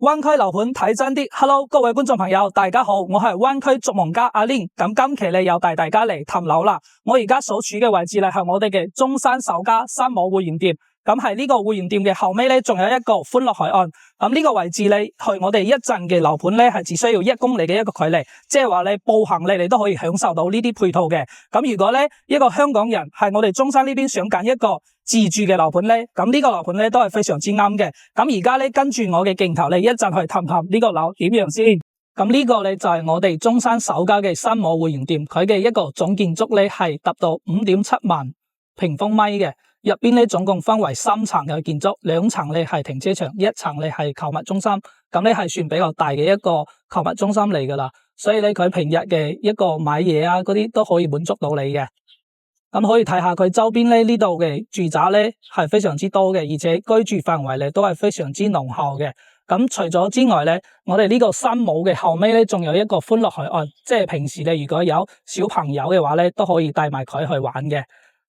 灣區樓盤睇真啲 ，Hello 各位觀眾朋友，大家好，我係灣區逐夢家阿 Lin， 咁今期咧又帶大家嚟探樓啦。我而家所處嘅位置咧係我哋嘅中山首家山姆會員店，咁係呢個會員店嘅後尾咧仲有一個歡樂海岸。咁呢個位置咧去我哋一陣嘅樓盤咧係只需要1公里嘅一個距離，即係話你步行你都可以享受到呢啲配套嘅。咁如果咧一個香港人係我哋中山呢邊想揀一個自住嘅樓盤咧，咁呢個樓盤咧都係非常之啱嘅。咁而家咧跟住我嘅鏡頭咧一陣去探探呢個樓點樣先。咁呢個咧就係我哋中山首家嘅山姆會員店，佢嘅一個總建築咧係達到5.7萬平方米嘅，入邊咧總共分為3層嘅建築，2層咧係停車場，1層咧係購物中心，咁咧係算比較大嘅一個購物中心嚟噶啦，所以咧佢平日嘅一個買嘢啊嗰啲都可以滿足到你嘅。咁可以睇下佢周邊咧呢度嘅住宅咧係非常之多嘅，而且居住範圍咧都係非常之濃厚嘅。咁除咗之外咧，我哋呢個山姆嘅後尾咧仲有一個歡樂海岸，即係平時你如果有小朋友嘅話咧都可以帶埋佢去玩嘅。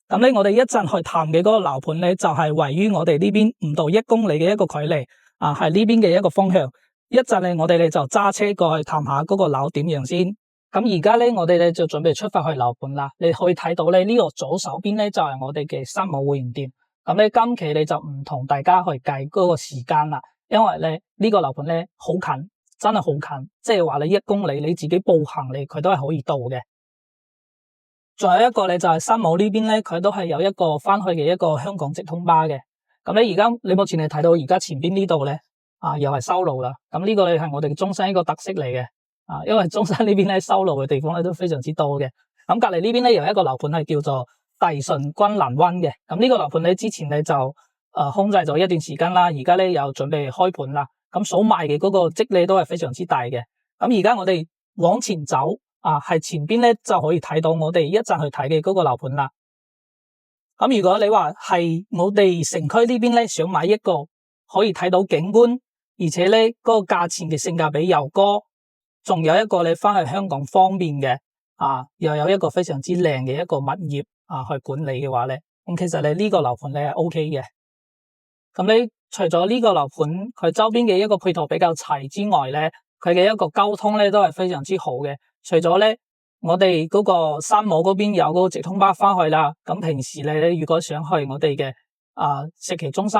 咁咧我哋一陣去探嘅嗰個樓盤咧就係位於我哋呢邊唔到1公里嘅一個距離，係呢邊嘅一個方向。一陣咧我哋咧就揸車過去探下嗰個樓點樣先。咁而家咧我哋咧就準備出發去樓盤啦。你可以睇到咧呢個左手邊咧就係我哋嘅山姆會員店。咁咧今期你就唔同大家去計嗰個時間啦，因為咧呢個樓盤咧好近，真係好近，即係話你1公里你自己步行嚟佢都係可以到嘅。仲有一個咧就係山姆呢邊咧佢都係有一個翻去嘅一個香港直通巴嘅。咁咧而家你目前你睇到而家前邊呢度咧又係修路啦。咁呢個咧係我哋中山一個特色嚟嘅。因為中山呢邊咧修路嘅地方咧都非常之多嘅。咁隔籬呢邊咧有一個樓盤係叫做帝順君蘭灣嘅。咁呢個樓盤咧之前咧就空置咗一段時間啦，而家咧又準備開盤啦。咁所賣嘅嗰個積咧都係非常之大嘅。咁而家我哋往前走係前邊咧就可以睇到我哋一陣去睇嘅嗰個樓盤啦。咁如果你話係我哋城區呢邊咧想買一個可以睇到景觀，而且咧嗰個價錢嘅性價比又高，仲有一個你翻去香港方便嘅又有一個非常之靚嘅一個物業去管理嘅話咧，咁其實你呢個樓盤咧係 OK 嘅。咁你除咗呢個樓盤佢周邊嘅一個配套比較齊之外咧，佢嘅一個交通咧都係非常之好嘅。除咗咧我哋嗰個山姆嗰邊有嗰個直通巴翻去啦，咁平時你如果想去我哋嘅石岐中心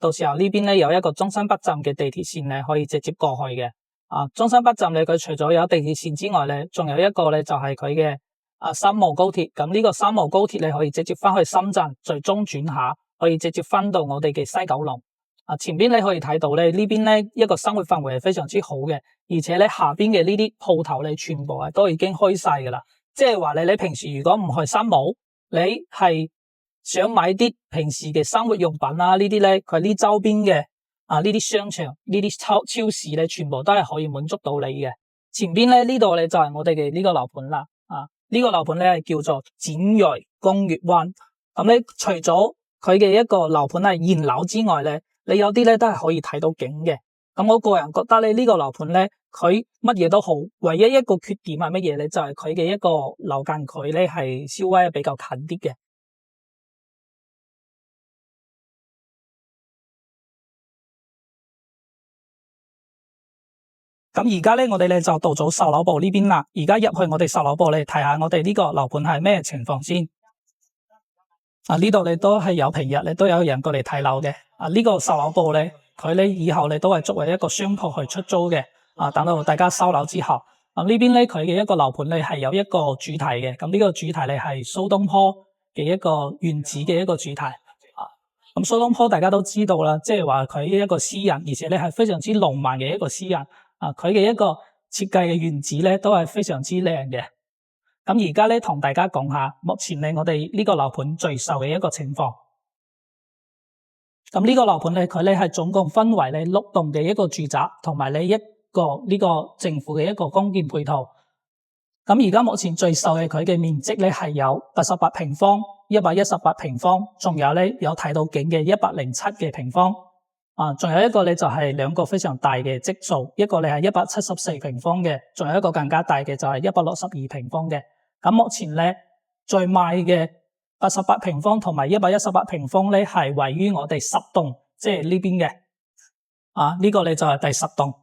到時候呢邊咧有一個中山北站嘅地鐵線咧可以直接過去嘅。中山北站咧佢除咗有地鐵線之外咧，仲有一個咧就係佢嘅3號高鐵。咁呢個3號高鐵咧可以直接翻去深圳，最終轉下可以直接翻到我哋嘅西九龍。前邊你可以睇到咧呢邊咧一個生活範圍係非常之好嘅，而且咧下邊嘅呢啲鋪頭咧全部都已經開晒噶啦。即係話你平時如果唔去山姆，你係想買啲平時嘅生活用品呢啲咧佢呢周邊嘅呢啲商場呢啲超市咧全部都係可以滿足到你嘅。前邊咧呢度咧就係我哋嘅呢個樓盤啦。呢個樓盤咧係叫做展銳工業灣。咁咧除咗佢嘅一個樓盤係現樓之外咧，你有啲咧都係可以睇到景嘅。咁我個人覺得咧呢個樓盤咧佢乜嘢都好，唯一一個缺點係乜嘢咧？就係佢嘅一個樓間距咧係稍微比較近啲嘅。咁而家咧我哋咧就到咗售樓部呢邊啦。而家入去我哋售樓部嚟睇下我哋呢個樓盤係咩情況先。呢度咧都係有平日咧都有人過嚟睇樓嘅。呢個售樓部咧佢咧以後咧都係作為一個商鋪去出租嘅。等到大家收樓之後，呢邊咧佢嘅一個樓盤咧係有一個主題嘅。咁呢個主題咧係蘇東坡嘅一個原址嘅一個主題。咁蘇東坡大家都知道啦，即係話佢一個詩人，而且咧係非常之浪漫嘅一個詩人。佢嘅一個設計嘅原址咧都係非常之靚嘅。咁而家咧同大家講下目前咧我哋呢個樓盤最售嘅一個情況。咁呢個樓盤咧佢咧係總共分為咧6棟嘅一個住宅，同埋咧一個呢個政府嘅一個公建配套。咁而家目前最售嘅佢嘅面積咧係有88平方、118平方，仲有咧有睇到景嘅107嘅平方。仲有一個咧就係2個非常大嘅積數，一個咧係174平方嘅，仲有一個更加大嘅就係162平方嘅。咁目前咧最賣嘅88平方同埋118平方咧係位於我哋10棟，即係呢邊嘅。呢個咧就係第10棟。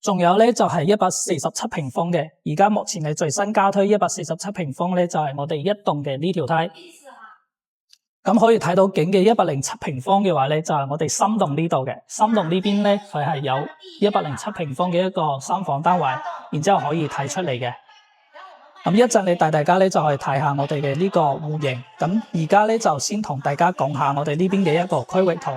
仲有咧就係147平方嘅，而家目前嘅最新加推147平方咧就係我哋一棟嘅呢條梯。咁可以睇到景嘅107平方嘅話咧就係我哋深棟呢度嘅，深棟呢邊咧佢係有107平方嘅一個3房單位，然之後可以睇出嚟嘅。咁一陣你帶大家咧就去睇下我哋嘅呢個戶型。咁而家咧就先同大家講下我哋呢邊嘅一個區域圖。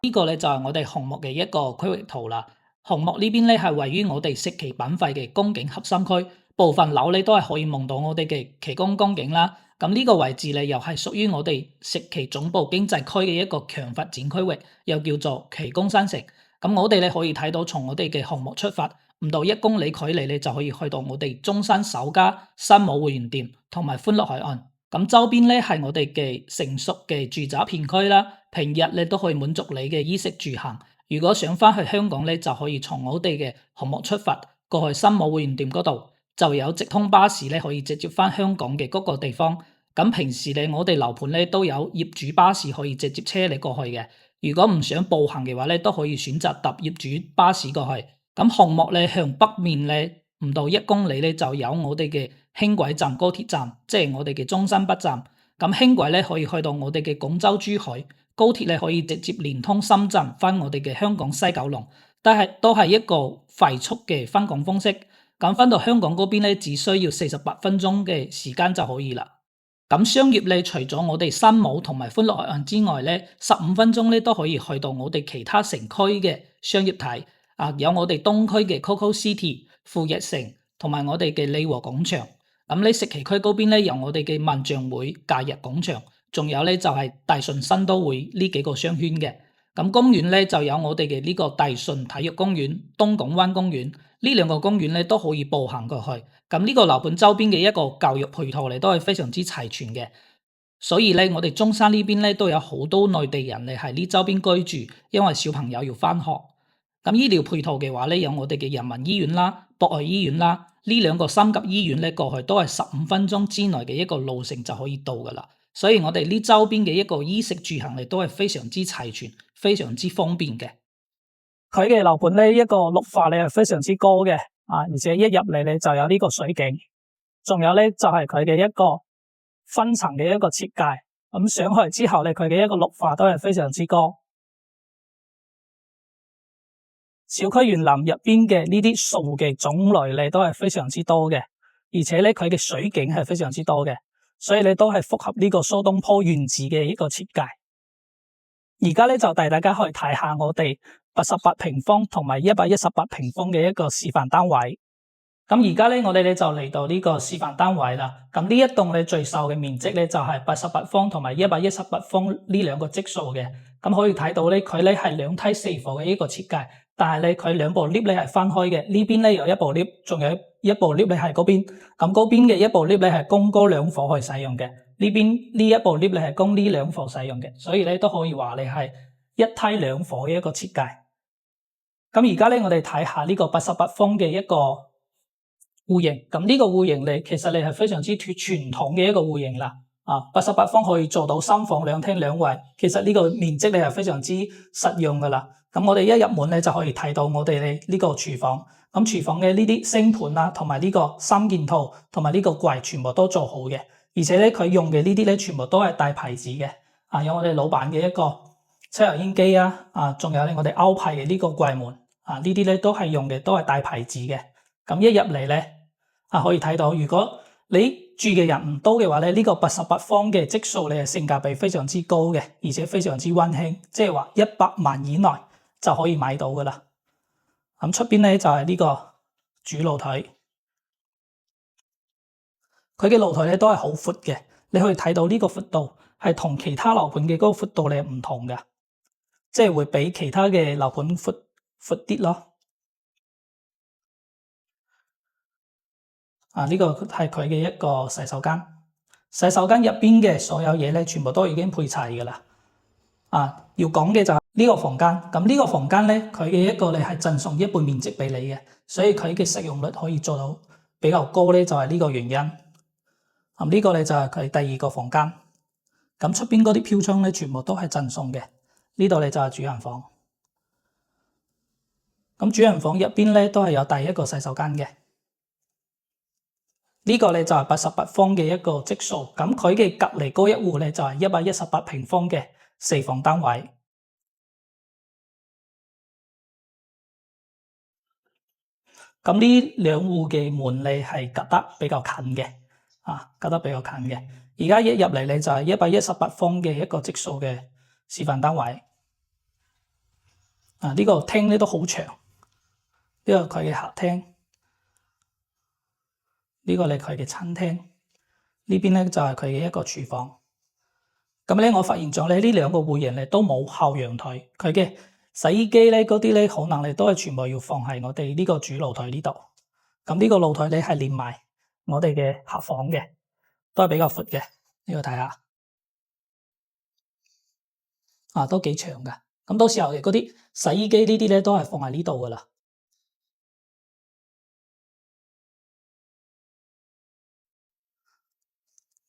呢個咧就係我哋項目嘅一個區域圖啦。項目呢邊咧係位於我哋石岐板塊嘅公景核心區，部分樓咧都係可以望到我哋嘅岐公公景啦。咁呢個位置咧又係屬於我哋石岐總部經濟區嘅一個強發展區域，又叫做岐公新城。咁我哋咧可以睇到，從我哋嘅項目出發，唔到1公里距離咧就可以去到我哋中山首家新武會員店同埋歡樂海岸。咁周邊咧係我哋嘅成熟嘅住宅片區啦，平日咧都可以滿足你嘅衣食住行。如果想翻去香港咧，就可以從我哋嘅項目出發，過去新武會員店嗰度就有直通巴士咧，可以直接翻香港嘅嗰個地方。咁平時咧，我哋樓盤咧都有業主巴士可以直接車你過去嘅。如果唔想步行嘅話咧，都可以選擇搭業主巴士過去。咁項目咧向北面咧唔到1公里咧就有我哋嘅輕軌站高鐵站，即係我哋嘅中山北站。咁輕軌咧可以去到我哋嘅廣州珠海。高鐵咧可以直接連通深圳翻我哋嘅香港西九龍，但係都係一個快速嘅翻港方式。咁翻到香港嗰邊咧，只需要48分鐘嘅時間就可以啦。咁商業咧，除咗我哋新武同埋歡樂海岸之外咧，15分鐘咧都可以去到我哋其他城區嘅商業體。有我哋東區嘅 Coco City、富逸城同埋我哋嘅利和廣場。咁你石岐區嗰邊咧有我哋嘅萬象匯假日廣場。仲有咧就係大順新都會呢幾個商圈嘅。咁公園咧就有我哋嘅呢個大順體育公園、東港灣公園，呢2個公園咧都可以步行過去。咁呢個樓盤周邊嘅一個教育配套咧都係非常之齊全嘅。所以咧我哋中山呢邊咧都有好多內地人嚟喺呢周邊居住，因為小朋友要翻學。咁醫療配套嘅話咧有我哋嘅人民醫院啦、博愛醫院啦，呢2個3級醫院咧過去都係15分鐘之內嘅一個路程就可以到噶啦。所以我哋呢周邊嘅一個衣食住行力都係非常之齊全，非常之方便嘅。佢嘅樓盤呢一個綠化咧係非常之高嘅，而且一入嚟咧就有呢個水景，仲有咧就係佢嘅一個分層嘅一個設計。咁上去之後咧，佢嘅一個綠化都係非常之高。小區園林入邊嘅呢啲樹嘅種類咧都係非常之多嘅，而且咧佢嘅水景係非常之多嘅。所以你都係符合呢個蘇東坡原址嘅一個設計。而家咧就帶大家去睇下我哋88平方同埋118平方嘅一個示範單位。咁而家咧我哋咧就嚟到呢個示範單位啦。咁呢一棟咧最受嘅面積咧就係88方同埋118方呢2個積數嘅。咁可以睇到咧佢咧係2梯4房嘅一個設計。但係咧佢2部 lift 咧係分開嘅，呢邊咧有1部 lift， 仲有1部 lift 咧係嗰邊，咁嗰邊嘅1部 lift 咧係供嗰2房去使用嘅，呢邊呢1部 lift 咧係供呢2房使用嘅，所以咧都可以話你係1梯2房嘅一個設計。咁而家咧我哋睇下呢個88方嘅一個戶型，咁呢個戶型咧其實你係非常之傳統嘅一個戶型啦。88方可以做到3房2廳2衛，其實呢個面積咧係非常之實用噶啦。咁我哋一入門咧就可以睇到我哋呢個廚房，咁廚房嘅呢啲星盤啦，同埋呢個3件套，同埋呢個櫃全部都做好嘅，而且咧佢用嘅呢啲咧全部都係大牌子嘅，有我哋老闆嘅一個抽油煙機啊，仲有我哋歐派嘅呢個櫃門，呢啲咧都係用嘅都係大牌子嘅。咁一入嚟咧可以睇到，如果你住嘅人唔多嘅話咧，呢個88方嘅積數咧性價比非常之高嘅，而且非常之溫馨，即係話100萬以內就可以買到噶啦。咁出邊咧就係呢個主露台，佢嘅露台咧都係好闊嘅，你可以睇到呢個闊度係同其他樓盤嘅嗰個闊度咧唔同嘅，即係會比其他嘅樓盤闊啲咯。呢個係佢嘅一個洗手間，洗手間入邊嘅所有嘢咧全部都已經配齊噶啦。要講嘅就係呢個房間，咁呢個房間咧佢嘅一個咧係贈送1半面積俾你嘅，所以佢嘅實用率可以做到比較高咧，就係呢個原因。咁呢個咧就係佢第2個房間，咁出邊嗰啲飄窗咧全部都係贈送嘅，呢度咧就係主人房。咁主人房入邊咧都係有第一個洗手間嘅。呢個咧就係88方嘅一個積數，咁佢嘅隔離嗰一戶咧就係118平方嘅4房單位。咁呢兩戶嘅門咧係隔得比較近嘅，隔得比較近嘅。而家一入嚟咧就係118方嘅一個積數嘅示範單位。呢個廳咧都好長，呢個佢嘅客廳，呢個咧佢嘅餐廳，呢邊咧就係佢嘅一個廚房。咁咧我發現咗咧呢兩個戶型咧都冇後陽台，佢嘅洗衣機咧嗰啲咧可能咧都係全部要放喺我哋呢個主露台呢度。咁呢個露台咧係連埋我哋嘅客房嘅，都係比較闊嘅。呢個睇下，都幾長噶。咁到時候嘅嗰啲洗衣機呢啲咧都係放喺呢度噶啦。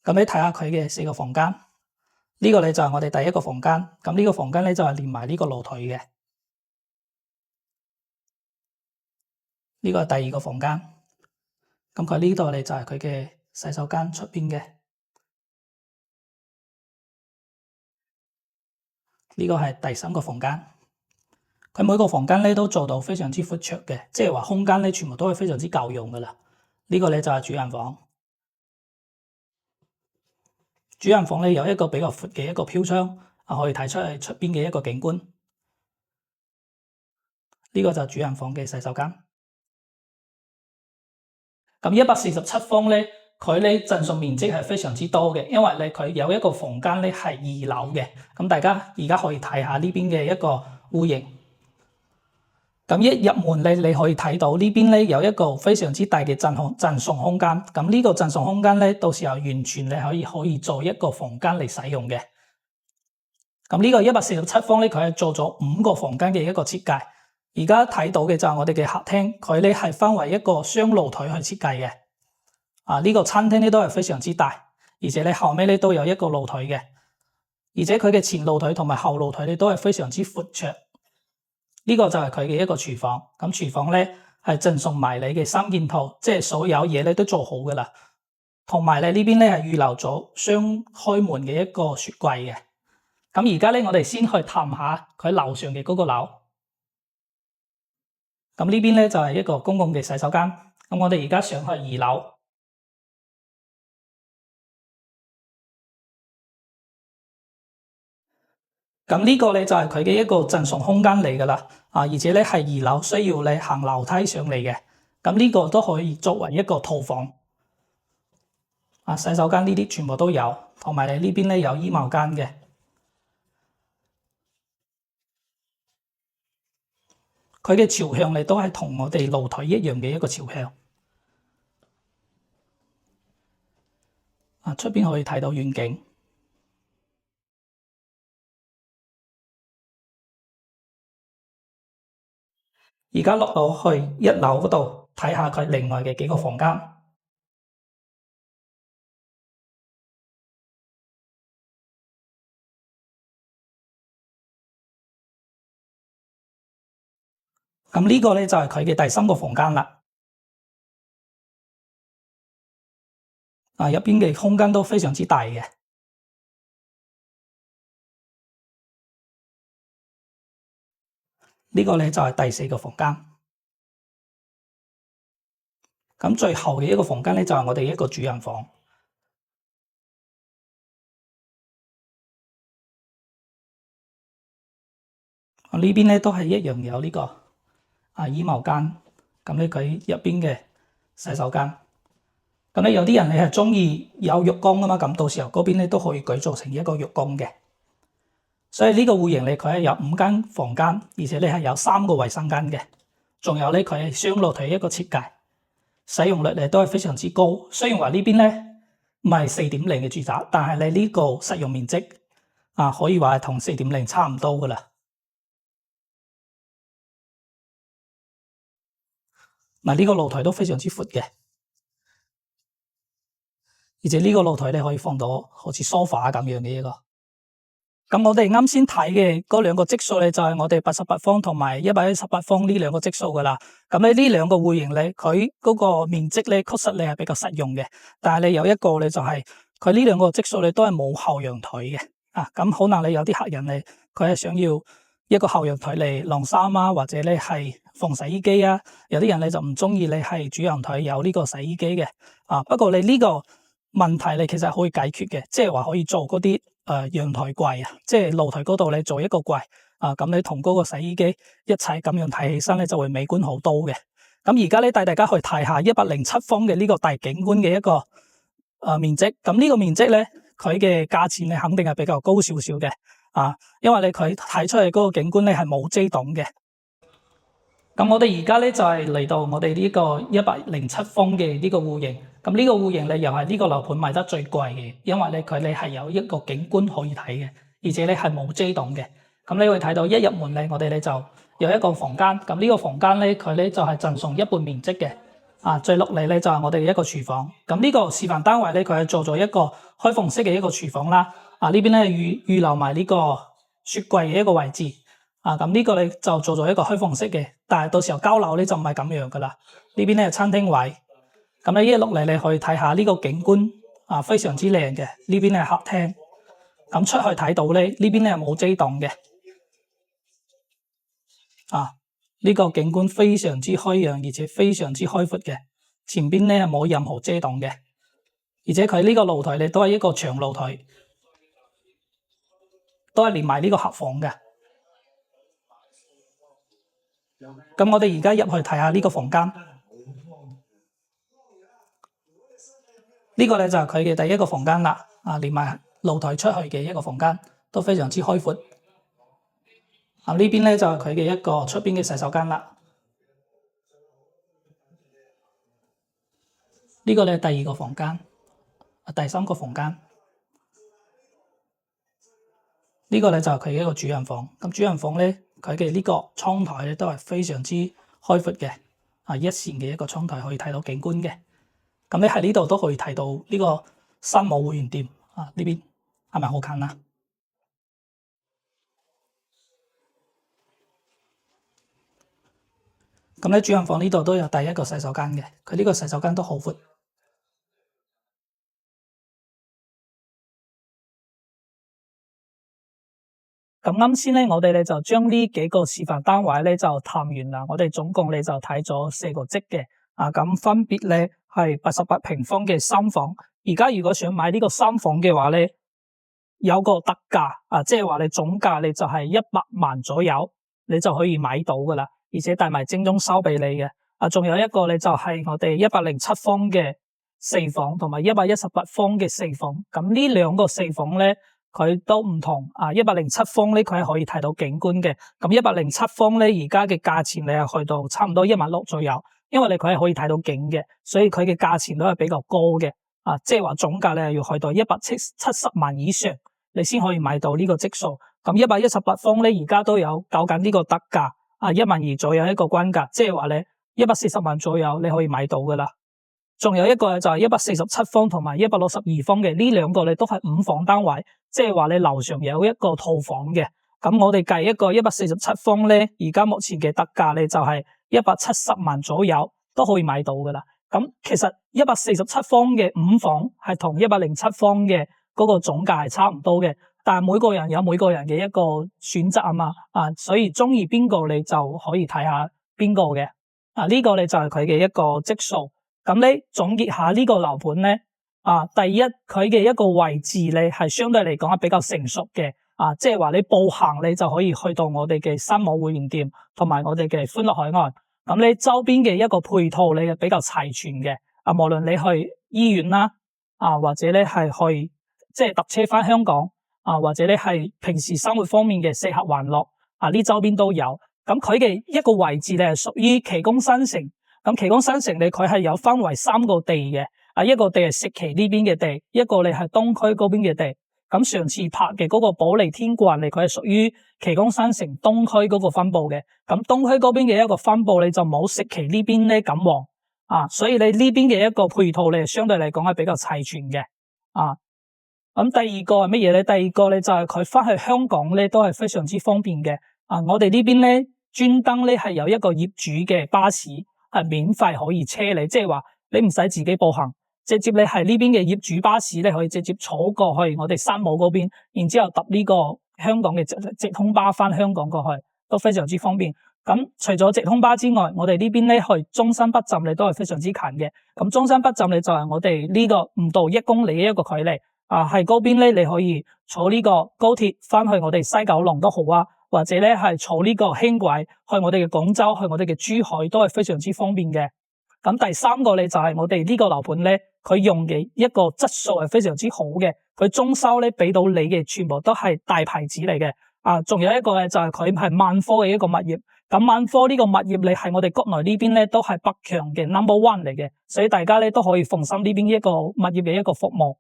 咁你睇下佢嘅4個房間，呢個咧就係我哋第一個房間。咁呢個房間咧就係連埋呢個露台嘅。呢個係第二個房間。咁佢呢度咧就係佢嘅洗手間出邊嘅。呢個係第3個房間。佢每個房間咧都做到非常之闊綽嘅，即係話空間咧全部都係非常之夠用噶啦。呢個咧就係主人房。主人房咧有一個比較闊嘅一個飄窗，可以睇出去出邊嘅一個景觀。呢個就係主人房嘅洗手間。咁147方咧，佢咧淨數面積係非常之多嘅，因為咧佢有一個房間咧係2樓嘅。咁大家而家可以睇下呢邊嘅一個戶型。咁一入門咧，你可以睇到呢邊咧有一個非常之大嘅贈送空間。咁呢個贈送空間咧，到時候完全你可以做一個房間嚟使用嘅。咁呢個147方咧，佢係做咗5個房間嘅一個設計。而家睇到嘅就係我哋嘅客廳，佢咧係分為一個雙露台去設計嘅。呢個餐廳咧都係非常之大，而且咧後尾咧都有一個露台嘅，而且佢嘅前露台同埋後露台咧都係非常之闊綽。呢個就係佢嘅一個廚房。咁廚房咧係贈送埋你嘅3件套，即係所有嘢咧都做好噶啦。同埋咧呢邊咧係預留咗雙開門嘅一個雪櫃嘅。咁而家咧我哋先去探下佢樓上嘅嗰個樓。咁呢邊咧就係一個公共嘅洗手間。咁我哋而家上去2樓。咁呢個咧就係佢嘅一個贈送空間嚟噶啦，而且咧係2樓，需要你行樓梯上嚟嘅。咁呢個都可以作為一個套房。洗手間呢啲全部都有，同埋你呢邊咧有衣帽間嘅。佢嘅朝向咧都係同我哋露台一樣嘅一個朝向。出邊可以睇到遠景。而家落到去1樓嗰度睇下佢另外嘅幾個房間。咁呢個咧就係佢嘅第3個房間啦。入邊嘅空間都非常之大嘅。呢個咧就係第4個房間。咁最後嘅一個房間咧就係我哋一個主人房。呢邊咧都係一樣有呢個衣帽間。咁咧佢入邊嘅洗手間。咁咧有啲人你係中意有浴缸啊嘛，咁到時候嗰邊咧都可以改造成一個浴缸嘅。所以呢個戶型咧佢係有5間房間，而且咧係有3個衛生間嘅。仲有咧佢係雙露台一個設計，使用率咧都係非常之高。雖然話呢邊咧唔係4.0嘅住宅，但係你呢個實用面積可以話係同4.0差唔多噶啦。呢個露台都非常之闊嘅，而且呢個露台咧可以放到好似梳化咁樣嘅一個。咁我哋啱先睇嘅嗰兩個則數咧，就係我哋88方同埋118方呢兩個則數噶啦。咁咧呢兩個戶型咧，佢嗰個面積咧，確實你係比較實用嘅。但係你有一個咧，就係佢呢兩個則數咧，都係冇後陽台嘅。咁可能你有啲客人咧，佢係想要一個後陽台嚟晾衫啊，或者咧係放洗衣機啊。有啲人咧就唔中意你係主陽台有呢個洗衣機嘅。不過你呢個問題你其實可以解決嘅，即係話可以做嗰啲陽台櫃啊，即係露台嗰度你做一個櫃咁你同嗰個洗衣機一齊咁樣睇起身咧，就會美觀好多嘅。咁而家咧帶大家去睇下107方嘅呢個大景觀嘅一個面積。咁呢個面積咧，佢嘅價錢咧肯定係比較高少少嘅因為佢睇出嚟嗰個景觀咧係冇遮擋嘅。咁我哋而家咧就係嚟到我哋呢個107方嘅呢個戶型。咁呢個戶型咧又係呢個樓盤賣得最貴嘅，因為咧佢哋係有一個景觀可以睇嘅，而且咧係冇遮擋嘅。咁你會睇到一入門咧，我哋咧就有一個房間。咁呢個房間咧，佢咧就係贈送一半面積嘅。最落嚟咧就係我哋一個廚房。咁呢個示範單位咧，佢係做咗一個開放式嘅一個廚房啦。呢邊咧預留埋呢個雪櫃嘅一個位置。咁呢個咧就做咗一個開放式嘅，但係到時候交樓咧就唔係咁樣噶啦。呢邊咧係餐廳位。咁你一落嚟你可以睇下呢個景觀非常之靚嘅。呢邊係客廳。咁出去睇到咧，呢邊咧係冇遮擋嘅。呢個景觀非常之開揚，而且非常之開闊嘅。前邊咧係冇任何遮擋嘅，而且佢呢個露台咧都係一個長露台，都係連埋呢個客房嘅。咁我哋而家入去睇下呢個房間。呢個咧就係佢嘅第一個房間啦。連埋露台出去嘅一個房間，都非常之開闊。呢邊咧就係佢嘅一個出邊嘅洗手間啦。呢個咧第二個房間，第三個房間。呢個咧就係佢嘅一個主人房。咁主人房咧，佢嘅呢個窗台咧都係非常之開闊嘅。一扇嘅一個窗台可以睇到景觀嘅。咁你喺呢度都可以睇到呢個山姆會員店。呢邊係咪好近啊？咁咧主人房呢度都有第一個洗手間嘅，佢呢個洗手間都好闊。咁啱先咧，我哋咧就將呢幾個示範單位咧就談完啦。我哋總共咧就睇咗4個則嘅。咁分別咧係88平方嘅3房。而家如果想買呢個3房嘅話咧，有個特價即係話你總價你就係100萬左右，你就可以買到噶啦，而且帶埋精裝修俾你嘅。仲有一個咧就係我哋107方嘅4房同埋118方嘅4房。咁呢兩個4房咧，佢都唔同。107方咧佢係可以睇到景觀嘅。咁107方咧而家嘅價錢你係去到差唔多16000左右，因為佢係可以睇到景嘅，所以佢嘅價錢都係比較高嘅。即係話總價咧要去到170萬以上，你先可以買到呢個則數。咁118方咧而家都有搞緊呢個特價，12000左右一個關價，即係話咧140萬左右你可以買到噶啦。仲有一個就係147方同埋162方嘅，呢兩個咧都係5房單位，即係話你樓上有一個套房嘅。咁我哋計一個147方咧，而家目前嘅特價咧就係170萬左右都可以買到噶啦。咁其實147方嘅5房係同107方嘅嗰個總價係差唔多嘅，但係每個人有每個人嘅一個選擇嘛，所以中意邊個你就可以睇下邊個嘅。呢個咧就係佢嘅一個則數。咁你總結下呢個樓盤咧，第一佢嘅一個位置咧係相對嚟講係比較成熟嘅，即係話你步行你就可以去到我哋嘅山姆會員店同埋我哋嘅歡樂海岸。咁你周邊嘅一個配套你係比較齊全嘅，無論你去醫院啦，或者你係去即係搭車翻香港，或者你係平時生活方面嘅四合環樂，呢周邊都有。咁佢嘅一個位置咧係屬於奇宮新城。咁奇宮新城咧佢係有分為3個地嘅，一個地係石岐呢邊嘅地，一個咧係東區嗰邊嘅地。咁上次拍嘅嗰個保利天冠嚟，佢係屬於奇宮新城東區嗰個分部嘅。咁東區嗰邊嘅一個分部你就冇石岐呢邊咧咁旺，所以你呢邊嘅一個配套咧相對嚟講係比較齊全嘅。咁第二個係乜嘢咧？第二個咧就係佢翻去香港咧都係非常之方便嘅。我哋呢邊咧專登咧係有一個業主嘅巴士係免費可以車你，即係話你唔使自己步行，直接你係呢邊嘅業主巴士咧可以直接坐過去我哋山姆嗰邊，然之後搭呢個香港嘅直通巴翻香港過去都非常之方便。咁除咗直通巴之外，我哋呢邊咧去中山北站咧都係非常之近嘅。咁中山北站咧就係我哋呢個唔到1公里嘅一個距離。係嗰邊咧，你可以坐呢個高鐵翻去我哋西九龍都好啊，或者咧係坐呢個輕軌去我哋嘅廣州，去我哋嘅珠海都係非常之方便嘅。咁第三個咧就係我哋呢個樓盤咧，佢用嘅一個質素係非常之好嘅，佢裝修咧俾到你嘅全部都係大牌子嚟嘅。仲有一個咧就係佢係萬科嘅一個物業，咁萬科呢個物業你喺我哋國內呢邊咧都係北強嘅 No.1 嚟嘅，所以大家咧都可以放心呢邊一個物業嘅一個服務。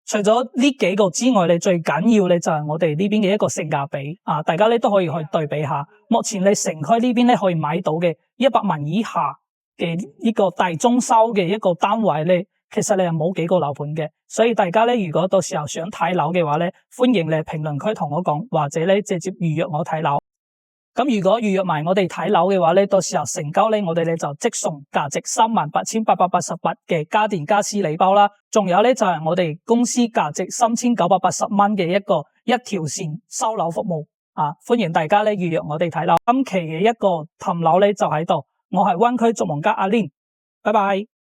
除咗呢幾個之外，你最緊要咧就係我哋呢邊嘅一個性價比。大家咧都可以去對比下。目前你城區呢邊咧可以買到嘅100萬以下嘅呢個大中收嘅一個單位咧，其實你係冇幾個樓盤嘅。所以大家咧如果到時候想睇樓嘅話咧，歡迎你評論區同我講，或者咧直接預約我睇樓。咁如果預約埋我哋睇樓嘅話咧，到時候成交咧，我哋咧就即送價值38,888嘅家電家私禮包啦。仲有咧就係我哋公司價值3,980蚊嘅一條線收樓服務。歡迎大家咧預約我哋睇樓。今期嘅一個氹樓咧就喺度，我係灣區逐夢家阿 Lin，拜拜。